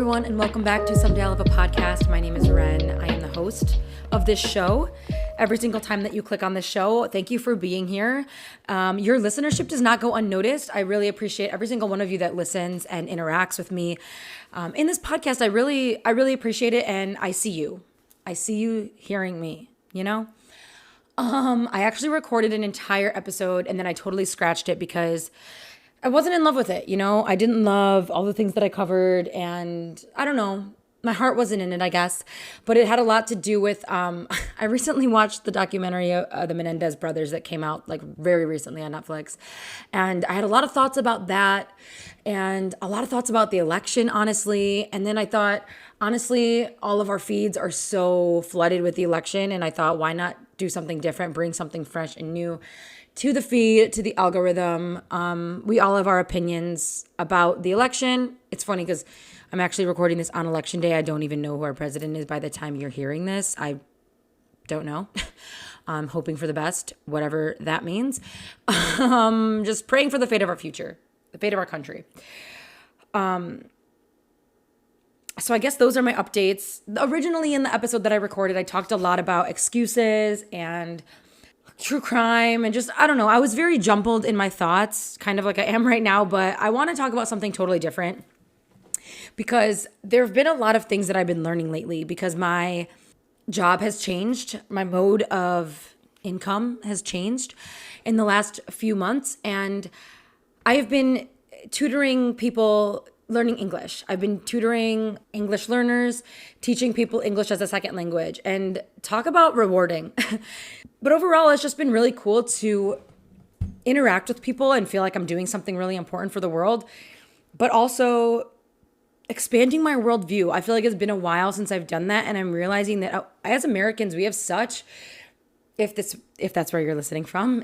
everyone, and welcome back to Someday I'll Have a Podcast. My name is Ren. I am the host of this show. Every single time that you click on this show, thank you for being here. Your listenership does not go unnoticed. I really appreciate every single one of you that listens and interacts with me in this podcast. I really appreciate it, and I see you. I see you hearing me, you know? I actually recorded an entire episode, and then I totally scratched it because I wasn't in love with it, you know? I didn't love all the things that I covered, and I don't know. My heart wasn't in it, I guess. But it had a lot to do with, I recently watched the documentary, The Menendez Brothers, that came out like very recently on Netflix. And I had a lot of thoughts about that and a lot of thoughts about the election, honestly. And then I thought, honestly, all of our feeds are so flooded with the election. And I thought, why not do something different, bring something fresh and new to the feed, to the algorithm. We all have our opinions about the election. It's funny because I'm actually recording this on election day. I don't even know who our president is by the time you're hearing this. I don't know. I'm hoping for the best, whatever that means. Just praying for the fate of our future, the fate of our country. So I guess those are my updates. Originally in the episode that I recorded, I talked a lot about excuses and true crime and just, I don't know. I was very jumbled in my thoughts, kind of like I am right now, but I want to talk about something totally different because there have been a lot of things that I've been learning lately because my job has changed. My mode of income has changed in the last few months, and I have been tutoring people learning English. I've been tutoring English learners, teaching people English as a second language, and talk about rewarding. But overall, it's just been really cool to interact with people and feel like I'm doing something really important for the world, but also expanding my worldview. I feel like it's been a while since I've done that, and I'm realizing that as Americans, we have such, if that's where you're listening from,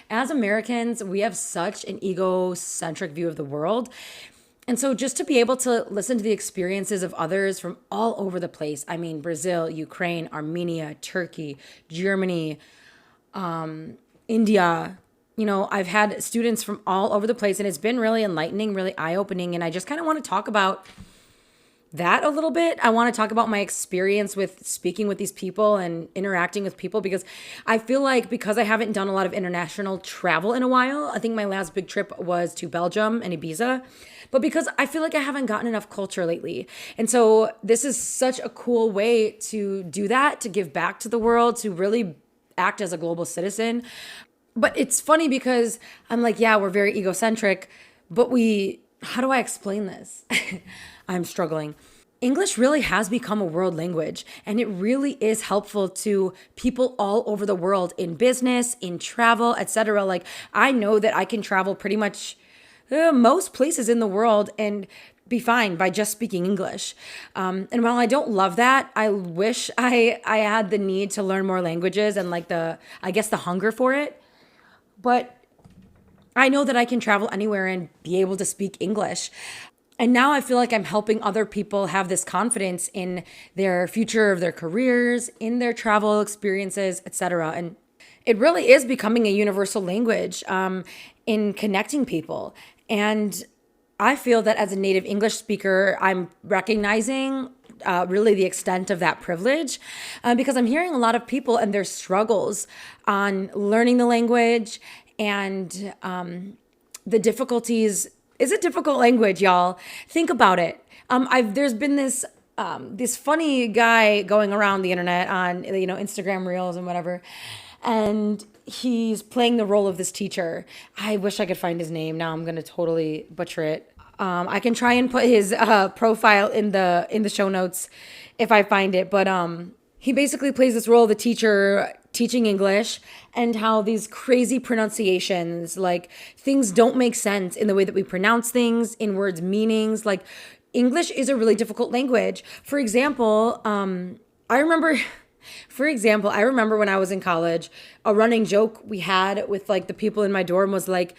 as Americans, we have such an egocentric view of the world. And so just to be able to listen to the experiences of others from all over the place, I mean, Brazil, Ukraine, Armenia, Turkey, Germany, India, you know, I've had students from all over the place, and it's been really enlightening, really eye-opening. And I just kind of want to talk about that a little bit. I want to talk about my experience with speaking with these people and interacting with people, because I feel like because I haven't done a lot of international travel in a while, I think my last big trip was to Belgium and Ibiza, but because I feel like I haven't gotten enough culture lately. And so this is such a cool way to do that, to give back to the world, to really act as a global citizen. But it's funny because I'm like, yeah, we're very egocentric, but how do I explain this? I'm struggling. English really has become a world language, and it really is helpful to people all over the world in business, in travel, etc. Like, I know that I can travel pretty much most places in the world and be fine by just speaking English. And while I don't love that, I wish I had the need to learn more languages and like the hunger for it. But I know that I can travel anywhere and be able to speak English. And now I feel like I'm helping other people have this confidence in their future of their careers, in their travel experiences, etc. And it really is becoming a universal language in connecting people. And I feel that as a native English speaker, I'm recognizing really the extent of that privilege because I'm hearing a lot of people and their struggles on learning the language and the difficulties. It's a difficult language, y'all. Think about it. There's been this funny guy going around the internet on Instagram Reels and whatever, and he's playing the role of this teacher. I wish I could find his name. Now I'm gonna totally butcher it. I can try and put his profile in the show notes if I find it. But he basically plays this role of the teacher teaching English, and how these crazy pronunciations, like things don't make sense in the way that we pronounce things, in words' meanings. Like, English is a really difficult language. For example, I remember when I was in college, a running joke we had with like the people in my dorm was like,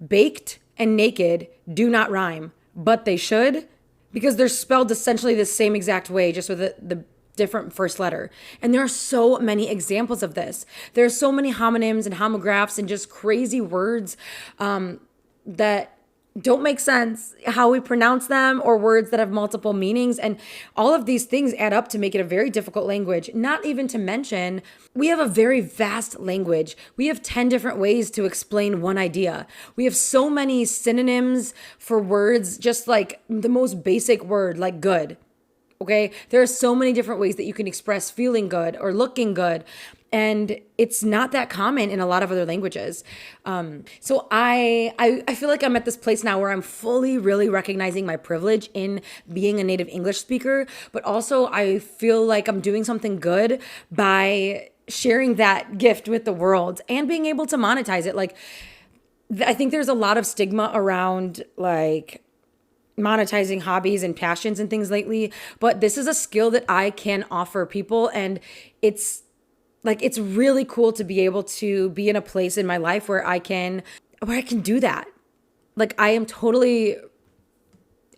baked and naked do not rhyme, but they should, because they're spelled essentially the same exact way, just with the different first letter. And there are so many examples of this. There are so many homonyms and homographs and just crazy words that don't make sense, how we pronounce them, or words that have multiple meanings. And all of these things add up to make it a very difficult language. Not even to mention, we have a very vast language. We have 10 different ways to explain one idea. We have so many synonyms for words, just like the most basic word, like good. Okay. There are so many different ways that you can express feeling good or looking good. And it's not that common in a lot of other languages. So I feel like I'm at this place now where I'm fully really recognizing my privilege in being a native English speaker, but also I feel like I'm doing something good by sharing that gift with the world and being able to monetize it. Like, I think there's a lot of stigma around like monetizing hobbies and passions and things lately, but this is a skill that I can offer people, and it's really cool to be able to be in a place in my life where I can do that. Like, I am totally,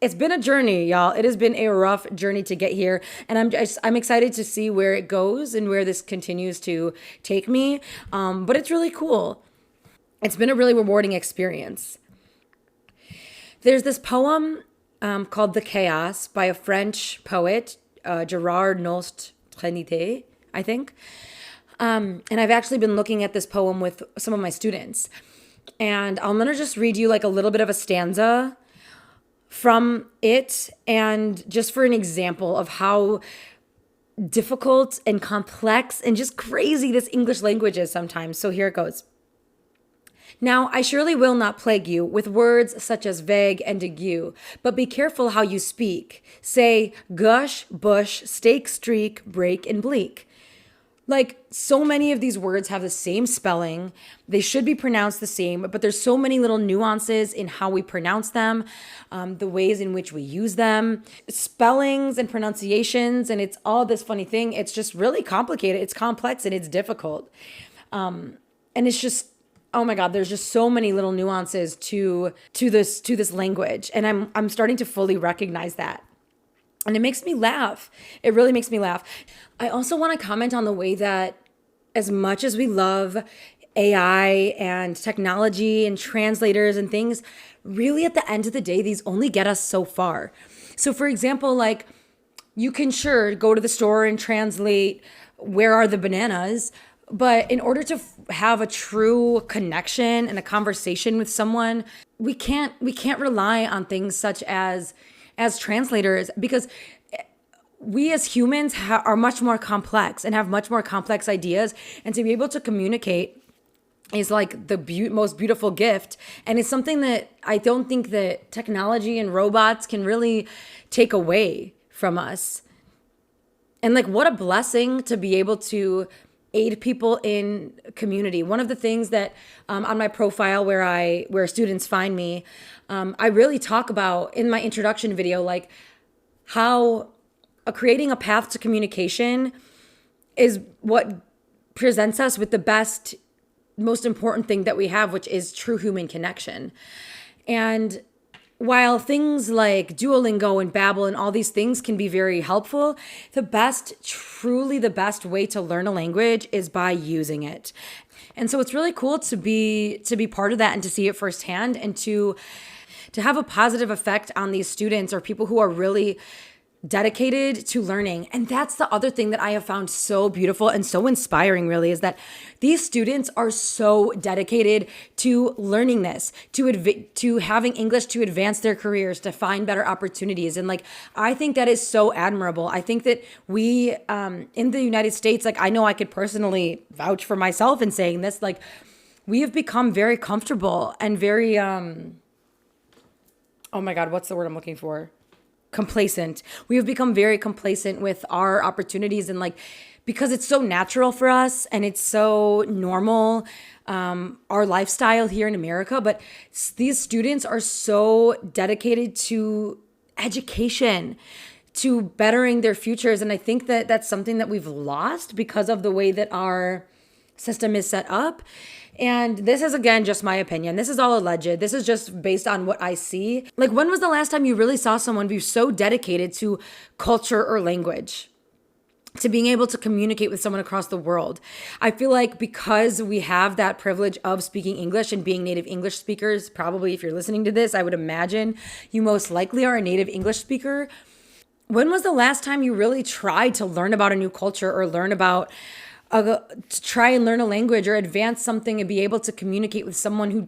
it's been a journey, y'all. It has been a rough journey to get here, and I'm excited to see where it goes and where this continues to take me. But it's really cool. It's been a really rewarding experience. There's this poem called The Chaos by a French poet, Gerard Nost Trinité, I think. And I've actually been looking at this poem with some of my students. And I'm going to just read you like a little bit of a stanza from it, and just for an example of how difficult and complex and just crazy this English language is sometimes. So here it goes. Now, I surely will not plague you with words such as vague and ague, but be careful how you speak. Say gush, bush, stake, streak, break, and bleak. Like, so many of these words have the same spelling. They should be pronounced the same, but there's so many little nuances in how we pronounce them, the ways in which we use them, spellings and pronunciations, and it's all this funny thing. It's just really complicated. It's complex and it's difficult. And it's just, oh my God, there's just so many little nuances to this language. And I'm starting to fully recognize that. And it makes me laugh. It really makes me laugh. I also want to comment on the way that, as much as we love AI and technology and translators and things, really at the end of the day, these only get us so far. So for example, like, you can sure go to the store and translate where are the bananas, but in order to have a true connection and a conversation with someone, we can't rely on things such as translators, because we as humans are much more complex and have much more complex ideas, and to be able to communicate is like the most beautiful gift, and it's something that I don't think that technology and robots can really take away from us. And like, what a blessing to be able to aid people in community. One of the things that on my profile where students find me, I really talk about in my introduction video, like how creating a path to communication is what presents us with the best, most important thing that we have, which is true human connection. And while things like Duolingo and Babbel and all these things can be very helpful, truly the best way to learn a language is by using it. And so it's really cool to be part of that and to see it firsthand, and to have a positive effect on these students or people who are really dedicated to learning. And that's the other thing that I have found so beautiful and so inspiring, really, is that these students are so dedicated to learning this, to having English to advance their careers, to find better opportunities. And like, I think that is so admirable. I think that we in the United States, like, I know I could personally vouch for myself in saying this, like, we have become very comfortable and very oh my God, what's the word I'm looking for? Complacent. We have become very complacent with our opportunities, and like, because it's so natural for us and it's so normal, our lifestyle here in America. But these students are so dedicated to education, to bettering their futures. And I think that that's something that we've lost because of the way that our system is set up. And this is, again, just my opinion. This is all alleged. This is just based on what I see. Like, when was the last time you really saw someone be so dedicated to culture or language? to being able to communicate with someone across the world. I feel like because we have that privilege of speaking English and being native English speakers, probably if you're listening to this, I would imagine you most likely are a native English speaker. When was the last time you really tried to learn about a new culture or learn about to try and learn a language or advance something and be able to communicate with someone who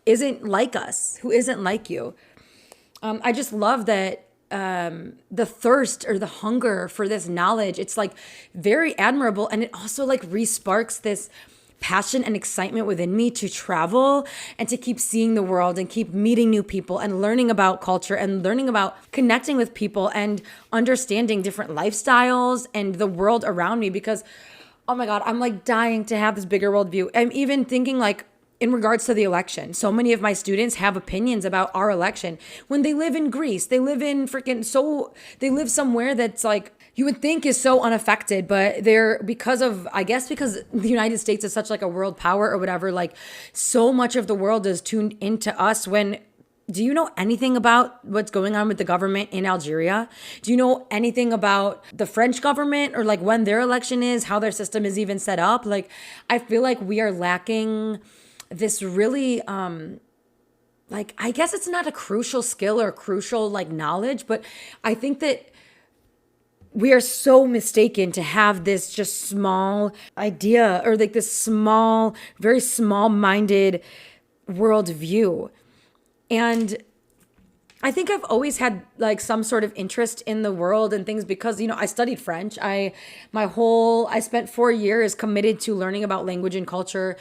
isn't like us, who isn't like you? I just love that the thirst or the hunger for this knowledge, it's like very admirable. And it also like re-sparks this passion and excitement within me to travel and to keep seeing the world and keep meeting new people and learning about culture and learning about connecting with people and understanding different lifestyles and the world around me. Because, oh my God, I'm like dying to have this bigger worldview. I'm even thinking like, in regards to the election, so many of my students have opinions about our election when they live in Greece. They live in they live somewhere that's like, you would think is so unaffected, but because the United States is such like a world power or whatever, like so much of the world is tuned into us. Do you know anything about what's going on with the government in Algeria? Do you know anything about the French government or like when their election is, how their system is even set up? Like, I feel like we are lacking this really, like, I guess it's not a crucial skill or crucial like knowledge, but I think that we are so mistaken to have this just small idea or like this small, very small-minded worldview. And I think I've always had like some sort of interest in the world and things because, I studied French. I spent 4 years committed to learning about language and culture.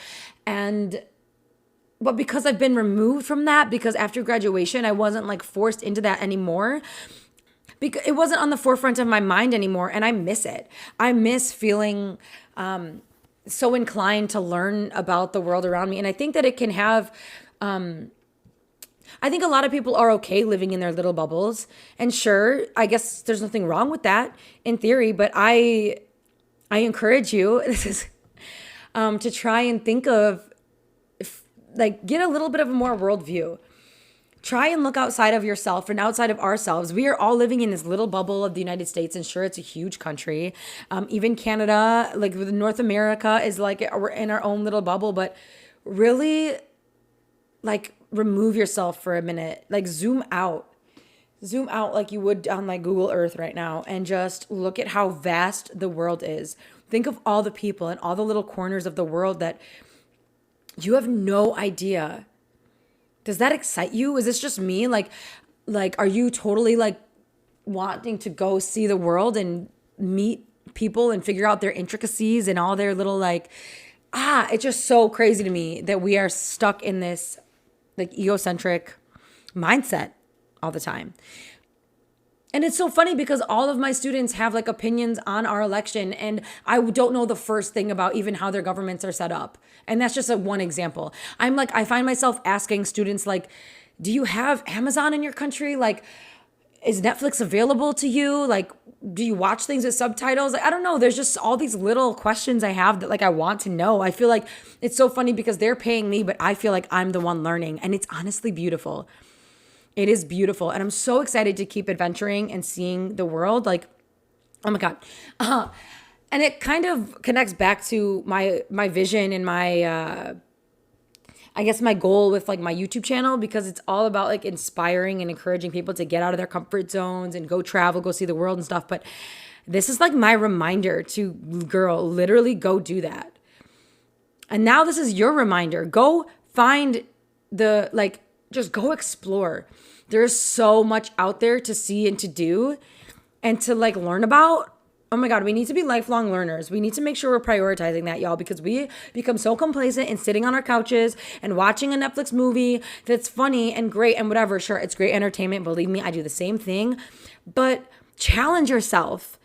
But because I've been removed from that, because after graduation, I wasn't like forced into that anymore. Because it wasn't on the forefront of my mind anymore. And I miss it. I miss feeling so inclined to learn about the world around me. And I think that it can have, I think a lot of people are okay living in their little bubbles. And sure, I guess there's nothing wrong with that in theory. But I encourage you, this is to try and think of, like, get a little bit of a more worldview. Try and look outside of yourself and outside of ourselves. We are all living in this little bubble of the United States, and sure, it's a huge country. Even Canada, like with North America, is like we're in our own little bubble. But really, like, remove yourself for a minute. Like, zoom out like you would on like Google Earth right now, and just look at how vast the world is. Think of all the people and all the little corners of the world that you have no idea. Does that excite you? Is this just me? Like, are you totally like wanting to go see the world and meet people and figure out their intricacies and all their little like, it's just so crazy to me that we are stuck in this like egocentric mindset all the time. And it's so funny because all of my students have like opinions on our election, and I don't know the first thing about even how their governments are set up. And that's just one example. I find myself asking students like, do you have Amazon in your country? Like, is Netflix available to you? Like, do you watch things with subtitles? Like, I don't know. There's just all these little questions I have that like I want to know. I feel like it's so funny because they're paying me, but I feel like I'm the one learning, and it's honestly beautiful. It is beautiful. And I'm so excited to keep adventuring and seeing the world. Like, oh my God. And it kind of connects back to my vision and my, I guess my goal with like my YouTube channel, because it's all about like inspiring and encouraging people to get out of their comfort zones and go travel, go see the world and stuff. But this is like my reminder to, girl, literally go do that. And now this is your reminder. Go find just go explore. There's so much out there to see and to do and to like learn about. Oh my God, we need to be lifelong learners. We need to make sure we're prioritizing that, y'all, because we become so complacent in sitting on our couches and watching a Netflix movie that's funny and great and whatever. Sure, it's great entertainment. Believe me, I do the same thing. But challenge yourself,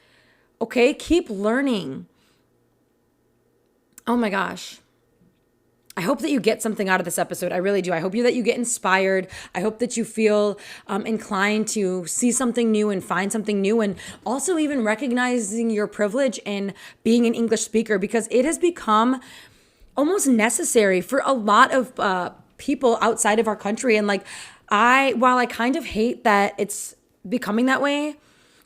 okay? Keep learning. Oh my gosh. I hope that you get something out of this episode. I really do. I hope that you get inspired. I hope that you feel inclined to see something new and find something new, and also even recognizing your privilege in being an English speaker, because it has become almost necessary for a lot of people outside of our country. And like, while I kind of hate that it's becoming that way,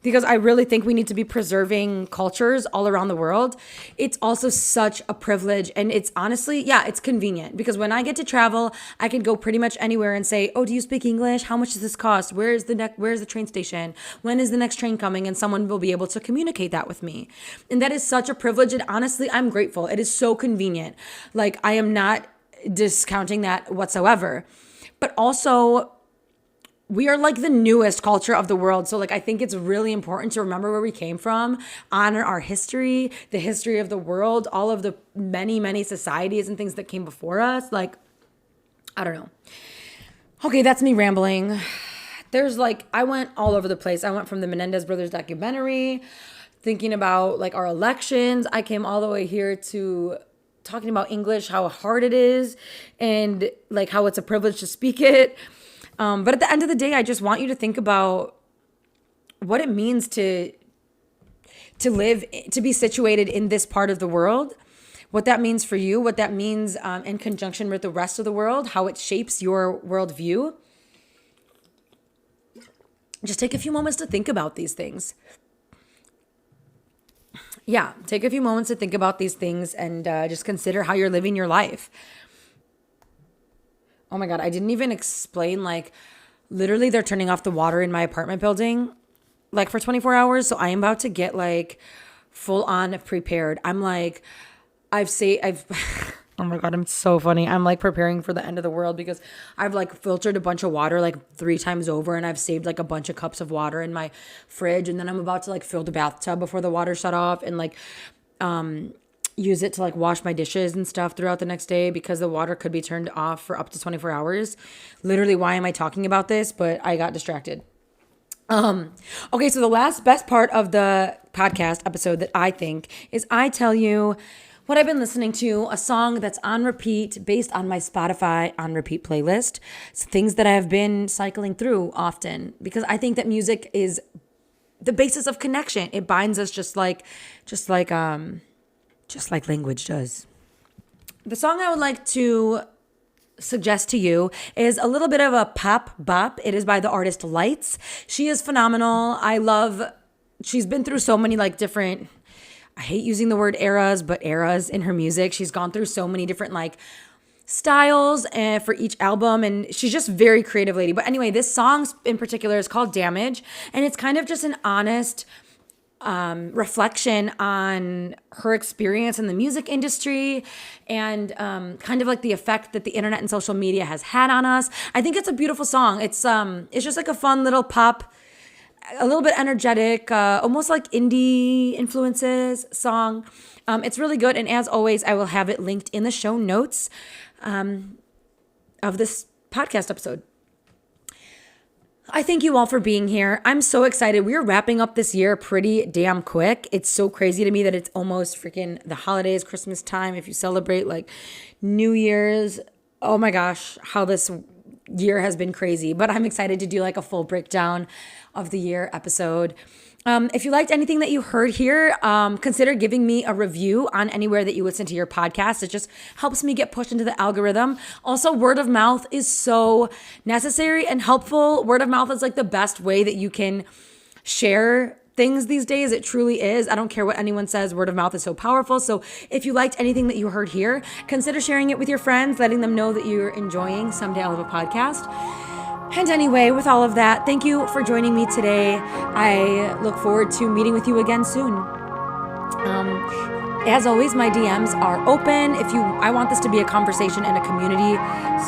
because I really think we need to be preserving cultures all around the world. It's also such a privilege, and it's honestly, yeah, it's convenient because when I get to travel, I can go pretty much anywhere and say, "Oh, do you speak English? How much does this cost? Where's the train station? When is the next train coming?" And someone will be able to communicate that with me. And that is such a privilege, and honestly, I'm grateful. It is so convenient. Like, I am not discounting that whatsoever. But also, we are like the newest culture of the world. So like, I think it's really important to remember where we came from, honor our history, the history of the world, all of the many, many societies and things that came before us. Like, I don't know. Okay, that's me rambling. There's like, I went all over the place. I went from the Menendez brothers documentary, thinking about like our elections. I came all the way here to talking about English, how hard it is, and like how it's a privilege to speak it. But at the end of the day, I just want you to think about what it means to live, to be situated in this part of the world, what that means for you, what that means in conjunction with the rest of the world, how it shapes your worldview. Just take a few moments to think about these things. Yeah, take a few moments to think about these things and just consider how you're living your life. Oh my God, I didn't even explain, like, literally they're turning off the water in my apartment building, like, for 24 hours. So I am about to get, like, full on prepared. I'm like, oh my God, I'm so funny. I'm, like, preparing for the end of the world because I've, like, filtered a bunch of water, like, 3 times over, and I've saved, like, a bunch of cups of water in my fridge. And then I'm about to, like, fill the bathtub before the water shut off and, like, use it to like wash my dishes and stuff throughout the next day because the water could be turned off for up to 24 hours. Literally, why am I talking about this? But I got distracted. Okay, so the last best part of the podcast episode that I think is I tell you what I've been listening to, a song that's on repeat based on my Spotify on repeat playlist. It's things that I have been cycling through often because I think that music is the basis of connection. It binds us just like language does. The song I would like to suggest to you is a little bit of a pop bop. It is by the artist Lights. She is phenomenal. She's been through so many like different, I hate using the word eras, but eras in her music. She's gone through so many different like styles and for each album, and she's just very creative lady. But anyway, this song in particular is called Damage, and it's kind of just an honest reflection on her experience in the music industry and kind of like the effect that the internet and social media has had on us. I think it's a beautiful song. It's just like a fun little pop, a little bit energetic, almost like indie influences song. It's really good. And as always, I will have it linked in the show notes of this podcast episode. I thank you all for being here. I'm so excited. We're wrapping up this year pretty damn quick. It's so crazy to me that it's almost freaking the holidays, Christmas time. If you celebrate like New Year's, oh my gosh, how this year has been crazy. But I'm excited to do like a full breakdown of the year episode. If you liked anything that you heard here, consider giving me a review on anywhere that you listen to your podcast. It just helps me get pushed into the algorithm. Also, word of mouth is so necessary and helpful. Word of mouth is like the best way that you can share things these days. It truly is. I don't care what anyone says. Word of mouth is so powerful. So if you liked anything that you heard here, consider sharing it with your friends, letting them know that you're enjoying Someday I'll Have a Podcast. And anyway, with all of that, thank you for joining me today. I look forward to meeting with you again soon. As always, my DMs are open. I want this to be a conversation and a community.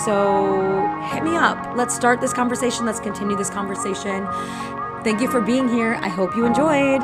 So hit me up. Let's start this conversation. Let's continue this conversation. Thank you for being here. I hope you enjoyed.